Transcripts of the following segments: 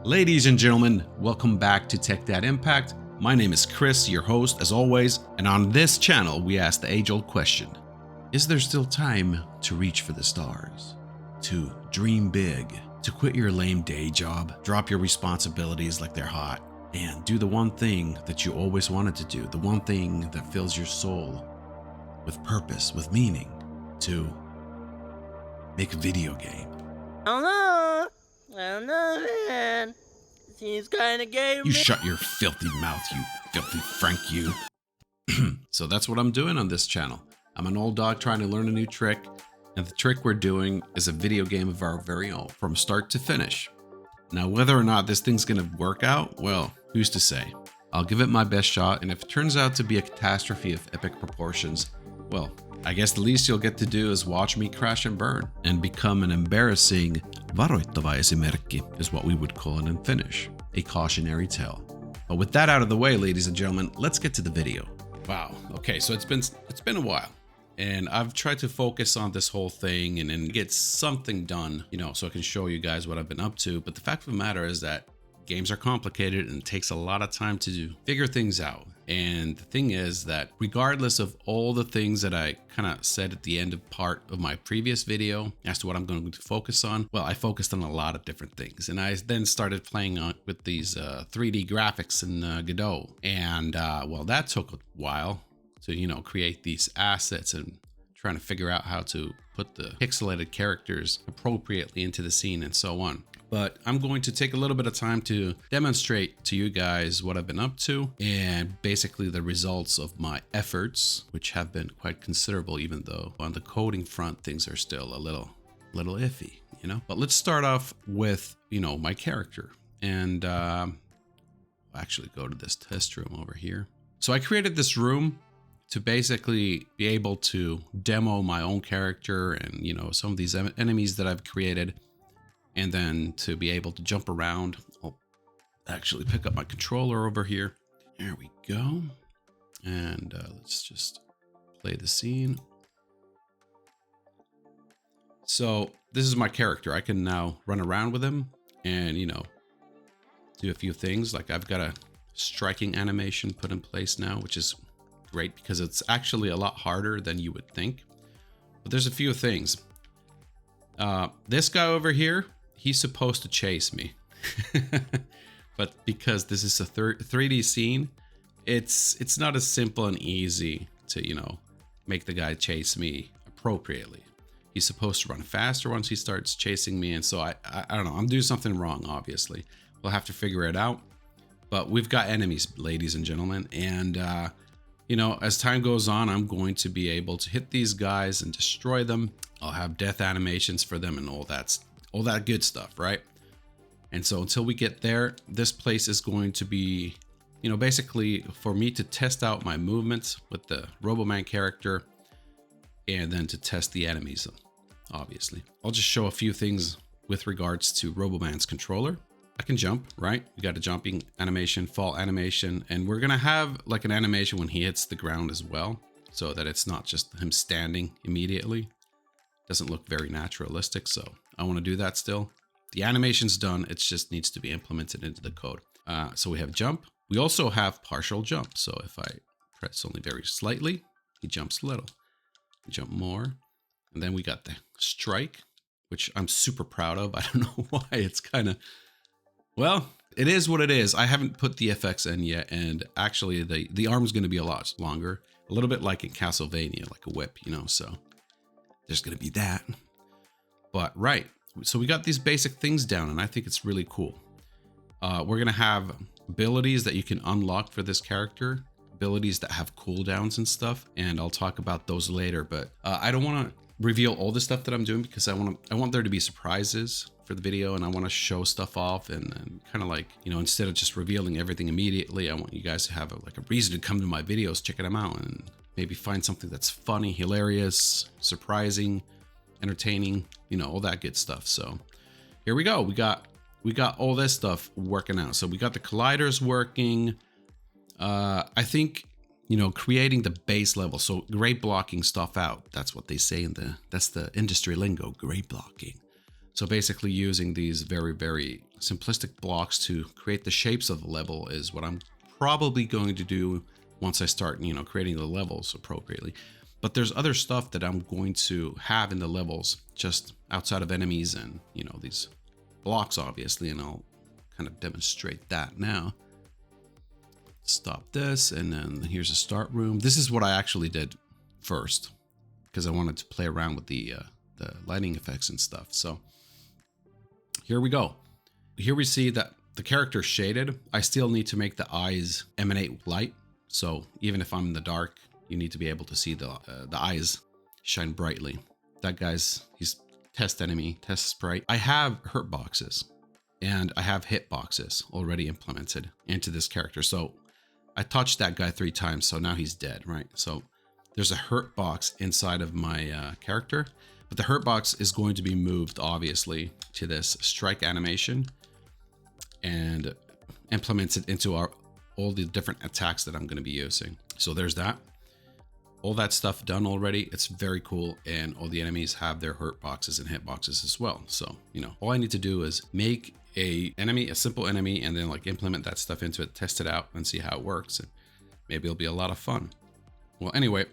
Ladies and gentlemen, welcome back to Tech Dad Impact. My name is Chris, your host as always, and on this channel we ask the age-old question: is there still time to reach for the stars? To dream big, to quit your lame day job, drop your responsibilities like they're hot, and do the one thing that you always wanted to do, the one thing that fills your soul with purpose, with meaning, to make a video game. I don't know, man. Seems kinda gay. You shut your filthy mouth, you filthy Frank, you. So that's what I'm doing on this channel. I'm an old dog trying to learn a new trick, and the trick we're doing is a video game of our very own, from start to finish. Now, whether or not this thing's gonna work out, well, who's to say? I'll give it my best shot, and if it turns out to be a catastrophe of epic proportions, well, I guess the least you'll get to do is watch me crash and burn and become an embarrassing varoittava esimerkki, is what we would call it in Finnish, a cautionary tale. But with that out of the way, ladies and gentlemen, let's get to the video. Wow. Okay, so it's been a while, and I've tried to focus on this whole thing and get something done, so I can show you guys what I've been up to. But the fact of the matter is that games are complicated and it takes a lot of time to figure things out. And the thing is that regardless of all the things that I kind of said at the end of part of my previous video as to what I'm going to focus on, well, I focused on a lot of different things. And I then started playing with these 3D graphics in Godot. And well, that took a while to, create these assets and trying to figure out how to put the pixelated characters appropriately into the scene and so on. But I'm going to take a little bit of time to demonstrate to you guys what I've been up to and basically the results of my efforts, which have been quite considerable, even though on the coding front, things are still a little iffy, But let's start off with, my character. And I'll actually go to this test room over here. So I created this room to basically be able to demo my own character and, some of these enemies that I've created. And then to be able to jump around. I'll actually pick up my controller over here. There we go. And let's just play the scene. So this is my character. I can now run around with him and, do a few things. Like I've got a striking animation put in place now, which is great because it's actually a lot harder than you would think. But there's a few things. This guy over here, he's supposed to chase me. But because this is a 3D scene, it's not as simple and easy to, make the guy chase me appropriately. He's supposed to run faster once he starts chasing me. And so I don't know, I'm doing something wrong, obviously. We'll have to figure it out. But we've got enemies, ladies and gentlemen. And, as time goes on, I'm going to be able to hit these guys and destroy them. I'll have death animations for them and all that good stuff, right? And so until we get there, this place is going to be, basically for me to test out my movements with the Roboman character and then to test the enemies, obviously. I'll just show a few things with regards to Roboman's controller. I can jump, right? We got a jumping animation, fall animation, and we're gonna have like an animation when he hits the ground as well, so that it's not just him standing immediately. Doesn't look very naturalistic, so I want to do that still. The animation's done, it just needs to be implemented into the code. So we have jump. We also have partial jump. So if I press only very slightly, he jumps a little. We jump more. And then we got the strike, which I'm super proud of. I don't know why. It's kind of, well, it is what it is. I haven't put the effects in yet. And actually the arm's going to be a lot longer. A little bit like in Castlevania, like a whip, so there's going to be that. But right, so we got these basic things down, and I think it's really cool. We're going to have abilities that you can unlock for this character, abilities that have cooldowns and stuff, and I'll talk about those later. But I don't want to reveal all the stuff that I'm doing because I want there to be surprises for the video, and I want to show stuff off and kind of like, instead of just revealing everything immediately, I want you guys to have a reason to come to my videos, check them out, and maybe find something that's funny, hilarious, surprising, entertaining, all that good stuff. So here we go. We got all this stuff working out. So we got the colliders working. I think, creating the base level. So gray blocking stuff out. That's what they say that's the industry lingo, gray blocking. So basically using these very, very simplistic blocks to create the shapes of the level is what I'm probably going to do once I start, creating the levels appropriately. But there's other stuff that I'm going to have in the levels just outside of enemies and, these blocks, obviously, and I'll kind of demonstrate that now. Stop this, and then here's a start room. This is what I actually did first because I wanted to play around with the lighting effects and stuff. So here we go. Here we see that the character is shaded. I still need to make the eyes emanate light. So even if I'm in the dark, you need to be able to see the eyes shine brightly. That he's test enemy, test sprite. I have hurt boxes and I have hit boxes already implemented into this character. So I touched that guy 3 times, so now he's dead, right? So there's a hurt box inside of my character, but the hurt box is going to be moved, obviously, to this strike animation and implements it into all the different attacks that I'm going to be using. So there's that. All that stuff done already. It's very cool, and all the enemies have their hurt boxes and hit boxes as well. So, all I need to do is make a simple enemy, and then implement that stuff into it, test it out, and see how it works. And maybe it'll be a lot of fun. Well, anyway,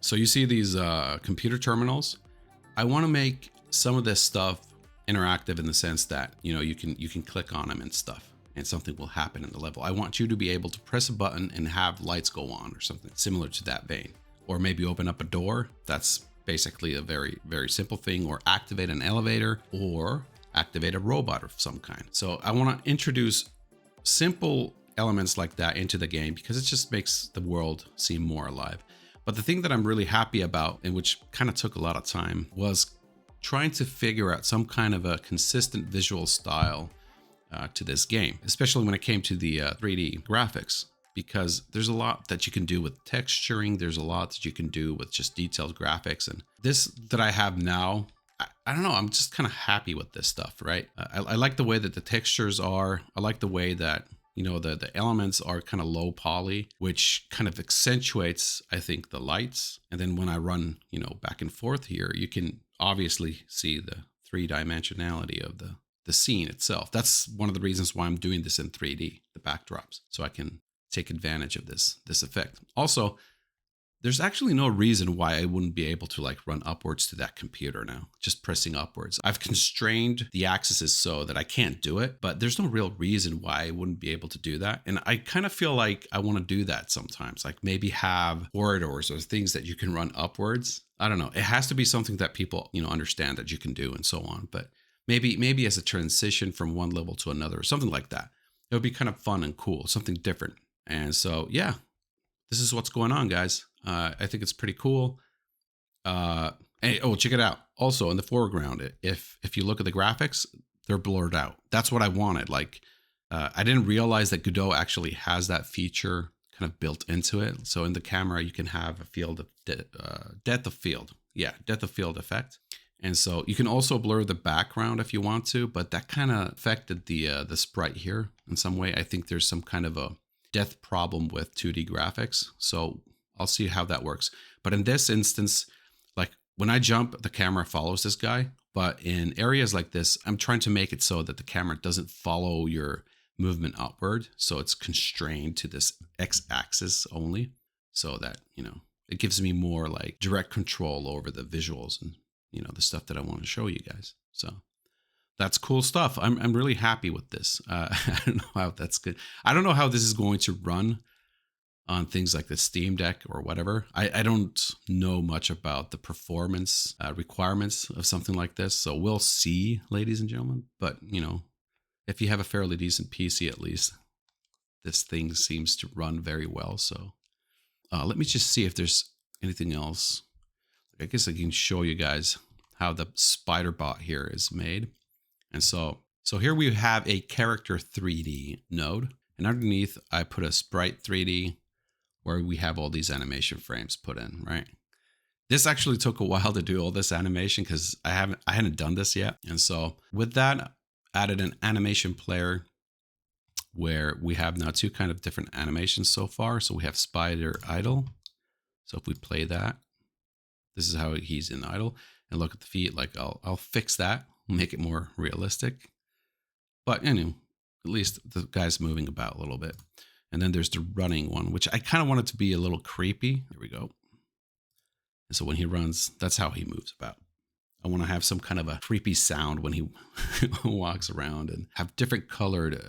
so you see these computer terminals. I want to make some of this stuff interactive in the sense that, you can click on them and stuff, and something will happen in the level. I want you to be able to press a button and have lights go on or something similar to that vein, or maybe open up a door. That's basically a very, very simple thing, or activate an elevator, or activate a robot of some kind. So I want to introduce simple elements like that into the game because it just makes the world seem more alive. But the thing that I'm really happy about, and which kind of took a lot of time, was trying to figure out some kind of a consistent visual style to this game, especially when it came to the 3D graphics, because there's a lot that you can do with texturing. There's a lot that you can do with just detailed graphics. And this that I have now, I don't know, I'm just kind of happy with this stuff, right? I like the way that the textures are. I like the way that, the elements are kind of low poly, which kind of accentuates, I think, the lights. And then when I run, back and forth here, you can obviously see the 3-dimensionality of the scene itself. That's one of the reasons why I'm doing this in 3D, the backdrops, so I can take advantage of this effect. Also, there's actually no reason why I wouldn't be able to run upwards to that computer now, just pressing upwards. I've constrained the axes so that I can't do it, but there's no real reason why I wouldn't be able to do that. And I kind of feel like I want to do that sometimes, maybe have corridors or things that you can run upwards. I don't know. It has to be something that people, understand that you can do and so on. But maybe as a transition from one level to another or something like that, it would be kind of fun and cool, something different. And so, yeah, this is what's going on, guys. I think it's pretty cool. Check it out. Also, in the foreground, if you look at the graphics, they're blurred out. That's what I wanted. I didn't realize that Godot actually has that feature kind of built into it. So in the camera, you can have a field of depth of field. Yeah, depth of field effect. And so you can also blur the background if you want to, but that kind of affected the sprite here in some way. I think there's some kind of a depth problem with 2D graphics. So I'll see how that works. But in this instance, when I jump, the camera follows this guy. But in areas like this, I'm trying to make it so that the camera doesn't follow your movement upward. So it's constrained to this x-axis only, so that, it gives me more direct control over the visuals and, the stuff that I want to show you guys. So that's cool stuff. I'm really happy with this. I don't know how that's good. I don't know how this is going to run on things like the Steam Deck or whatever. I don't know much about the performance requirements of something like this. So we'll see, ladies and gentlemen. But, if you have a fairly decent PC, at least, this thing seems to run very well. So let me just see if there's anything else. I guess I can show you guys how the spider bot here is made. And so here we have a character 3D node. And underneath, I put a sprite 3D where we have all these animation frames put in, right? This actually took a while to do all this animation because I hadn't done this yet. And so with that, added an animation player where we have now 2 kind of different animations so far. So we have spider idle. So if we play that, this is how he's in idle. And look at the feet, I'll fix that, make it more realistic. But anyway, at least the guy's moving about a little bit. And then there's the running one, which I kind of want it to be a little creepy. Here we go. And so when he runs, that's how he moves about. I want to have some kind of a creepy sound when he walks around, and have different colored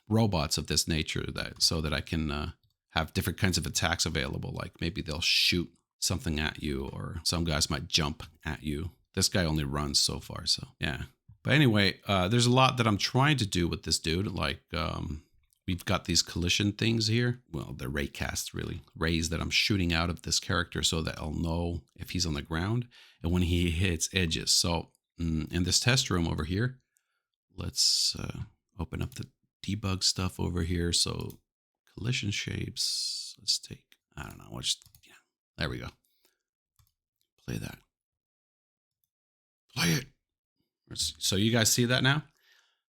robots of this nature, so that I can have different kinds of attacks available. Like maybe they'll shoot something at you, or some guys might jump at you. This guy only runs so far, so yeah. But anyway, there's a lot that I'm trying to do with this dude. Like we've got these collision things here. Well, they're ray casts, really. Rays that I'm shooting out of this character so that I'll know if he's on the ground and when he hits edges. So in this test room over here, let's open up the debug stuff over here. So collision shapes, let's take, I don't know, yeah, there we go. Play that. Play it. So you guys see that now?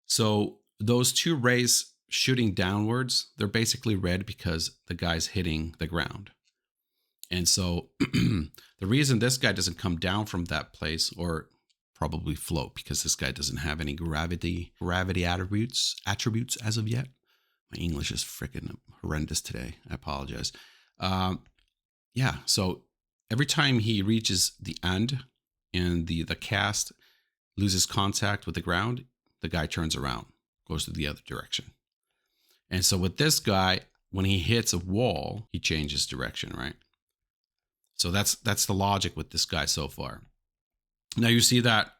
So those two rays shooting downwards, they're basically red because the guy's hitting the ground. And so the reason this guy doesn't come down from that place, or probably float, because this guy doesn't have any gravity attributes as of yet. My English is freaking horrendous today. I apologize. Yeah, so every time he reaches the end and the cast loses contact with the ground, the guy turns around, goes to the other direction. And so with this guy, when he hits a wall, he changes direction, right? So that's the logic with this guy so far. Now you see that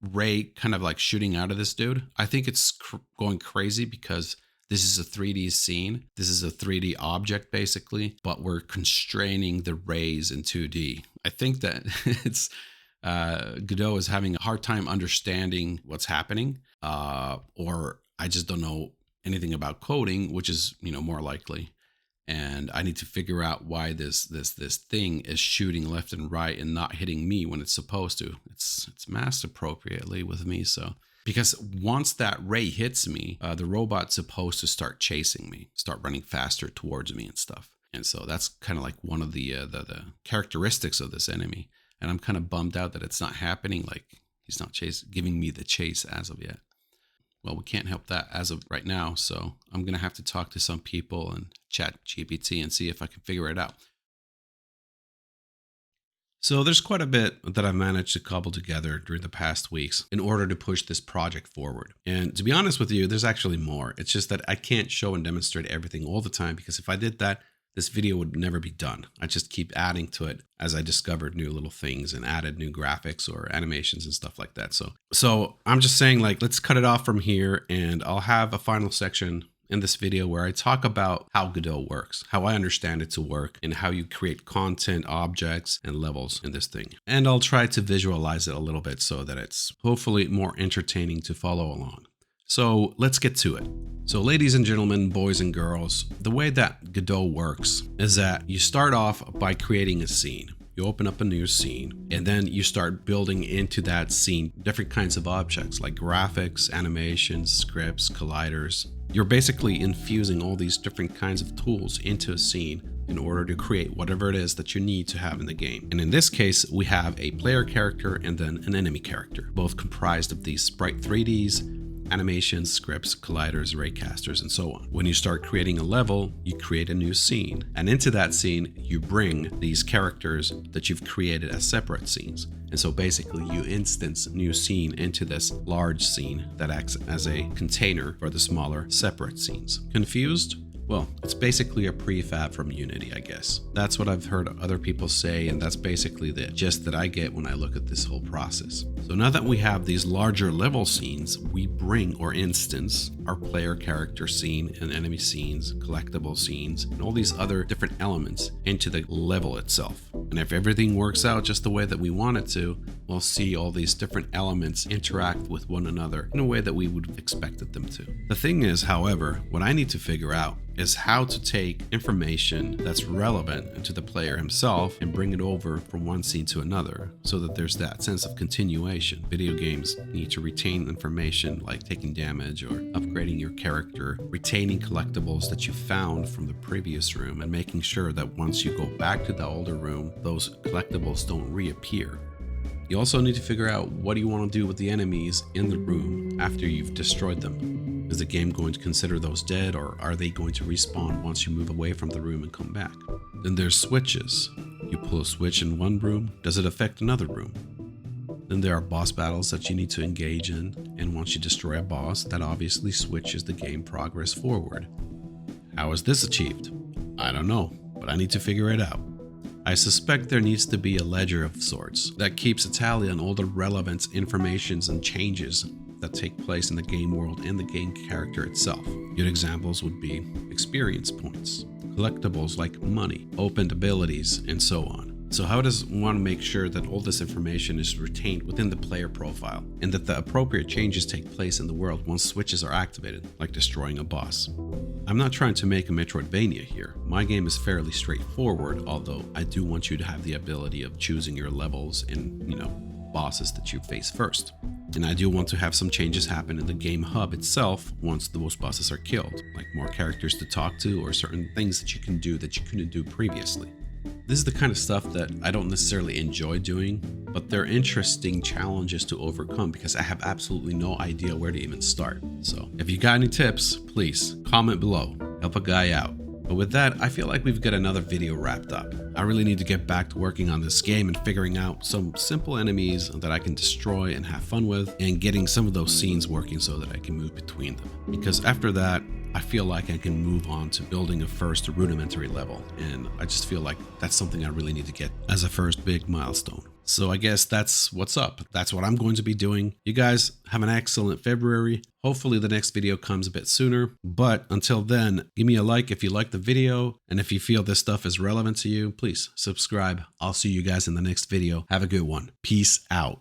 ray kind of like shooting out of this dude. I think it's going crazy because this is a 3D scene. This is a 3D object basically, but we're constraining the rays in 2D. I think that it's Godot is having a hard time understanding what's happening, or I just don't know anything about coding, which is, more likely. And I need to figure out why this thing is shooting left and right and not hitting me when it's supposed to. It's masked appropriately with me. So because once that ray hits me, the robot's supposed to start chasing me, start running faster towards me and stuff. And so that's kind of like one of the characteristics of this enemy. And I'm kind of bummed out that it's not happening. Like he's not giving me the chase as of yet. Well, we can't help that as of right now. So I'm going to have to talk to some people and chat GPT and see if I can figure it out. So there's quite a bit that I've managed to cobble together during the past weeks in order to push this project forward. And to be honest with you, there's actually more. It's just that I can't show and demonstrate everything all the time, because if I did that, this video would never be done. I just keep adding to it as I discovered new little things and added new graphics or animations and stuff like that. So I'm just saying, like, let's cut it off from here, and I'll have a final section in this video where I talk about how Godot works, how I understand it to work, and how you create content, objects, and levels in this thing. And I'll try to visualize it a little bit so that it's hopefully more entertaining to follow along. So let's get to it. So ladies and gentlemen, boys and girls, the way that Godot works is that you start off by creating a scene. You open up a new scene, and then you start building into that scene different kinds of objects like graphics, animations, scripts, colliders. You're basically infusing all these different kinds of tools into a scene in order to create whatever it is that you need to have in the game. And in this case, we have a player character and then an enemy character, both comprised of these sprite 3Ds, animations, scripts, colliders, raycasters, and so on. When you start creating a level, you create a new scene. And into that scene, you bring these characters that you've created as separate scenes. And so basically you instance a new scene into this large scene that acts as a container for the smaller separate scenes. Confused? Well, it's basically a prefab from Unity, I guess. That's what I've heard other people say, and that's basically the gist that I get when I look at this whole process. So now that we have these larger level scenes, we bring or instance our player character scene and enemy scenes, collectible scenes, and all these other different elements into the level itself. And if everything works out just the way that we want it to, we'll see all these different elements interact with one another in a way that we would have expected them to. The thing is, however, what I need to figure out is how to take information that's relevant to the player himself and bring it over from one scene to another so that there's that sense of continuation. Video games need to retain information like taking damage or upgrading your character, retaining collectibles that you found from the previous room, and making sure that once you go back to the older room, those collectibles don't reappear. You also need to figure out what you want to do with the enemies in the room after you've destroyed them. Is the game going to consider those dead, or are they going to respawn once you move away from the room and come back? Then there's switches. You pull a switch in one room, does it affect another room? Then there are boss battles that you need to engage in, and once you destroy a boss, that obviously switches the game progress forward. How is this achieved? I don't know, but I need to figure it out. I suspect there needs to be a ledger of sorts that keeps a tally on all the relevant informations and changes that take place in the game world and the game character itself. Good examples would be experience points, collectibles like money, opened abilities, and so on. So how does one make sure that all this information is retained within the player profile and that the appropriate changes take place in the world once switches are activated, like destroying a boss? I'm not trying to make a Metroidvania here. My game is fairly straightforward, although I do want you to have the ability of choosing your levels and, bosses that you face first. And I do want to have some changes happen in the game hub itself once those bosses are killed, like more characters to talk to or certain things that you can do that you couldn't do previously. This is the kind of stuff that I don't necessarily enjoy doing, but they're interesting challenges to overcome because I have absolutely no idea where to even start. So if you got any tips, please comment below, help a guy out. But with that, I feel like we've got another video wrapped up. I really need to get back to working on this game and figuring out some simple enemies that I can destroy and have fun with, and getting some of those scenes working so that I can move between them. Because after that, I feel like I can move on to building a first rudimentary level, and I just feel like that's something I really need to get as a first big milestone. So I guess that's what's up. That's what I'm going to be doing. You guys have an excellent February. Hopefully the next video comes a bit sooner, but until then, give me a like if you like the video, and if you feel this stuff is relevant to you, please subscribe. I'll see you guys in the next video. Have a good one. Peace out.